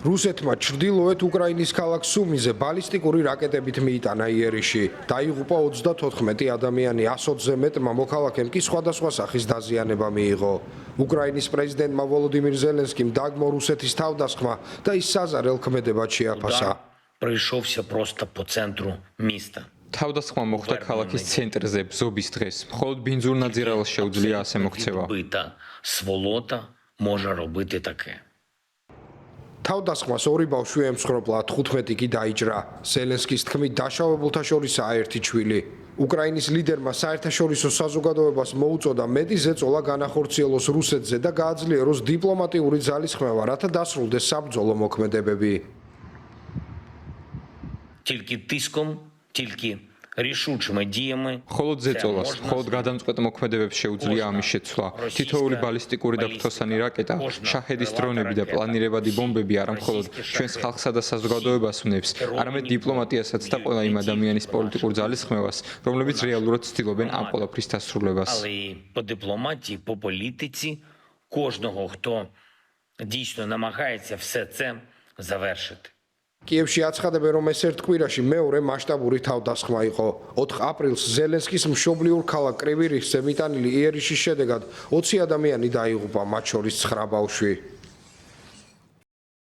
რუსეთმა ჩრდილოეთ უკრაინის ქალაქ სუმიზე ბალისტიკური რაკეტებით მიიტანა იერიში. დაიღუპა 34 ადამიანი, 120-ზე მეტმა მოქალაქემ კი სხვადასხვა სახის დაზიანება მიიღო. უკრაინის პრეზიდენტმა ვოლოდიმირ ზელენსკიმ დაგმო რუსეთის თავდასხმა და ის საზარელ ქმედებად შეაფასა. Прийшовся просто по центру міста. თავდასხმა მოხდა ქალაქის ცენტრზე ბზობის დღეს. მხოლოდ ბინძურნაძირალს შეუძლია ასე მოქცევა. Бита сволота може робити таке. თავდასხმას ორი ბავშვი ემსხვროპლა, 15 კი დაიჭრა. ზელენსკის თქმით დაშავებულთა შორისაა ერთი ჩვილი. უკრაინის ლიდერმა საერთაშორისო საზოგადოებას მოუწოდა მეტი ზეწოლა განახორციელოს რუსეთზე და გააძლიეროს დიპლომატიური ძალისხმევა, რათა დასრულდეს საბრძოლო მოქმედებები. Тільки тиском, тільки рішучими діями. მხოლოდ ზეწოლას, მხოლოდ გადამწყვეტ მოქმედებებს შეუძლია ამის შეცვლა. თითოეული ბალისტიკური და ფრთოსანი რაკეტა, შაჰედის დრონები და პლანირებადი ბომბები არა მხოლოდ ჩვენს ხალხსა და საზოგადოებას ვნებს, არამედ დიპლომატიასაც და ყველა იმ ადამიანის პოლიტიკურ ძალისხმევას, რომლებიც რეალურად ცდილობენ ამ ყველაფრის დასრულებას. Але і по дипломатії, по політиці кожного, хто дійсно намагається все це завершити. კიევში აცხადებენ, რომ ეს ერთ კვირაში მეორე მასშტაბური თავდასხმა იყო. 4 აპრილს ზელენსკის მშობლიურ ქალაქ კრივი რიხზე მიტანილი იერიში შედეგად 20 ადამიანი დაიღუპა, მათ შორის 9 ბავშვი.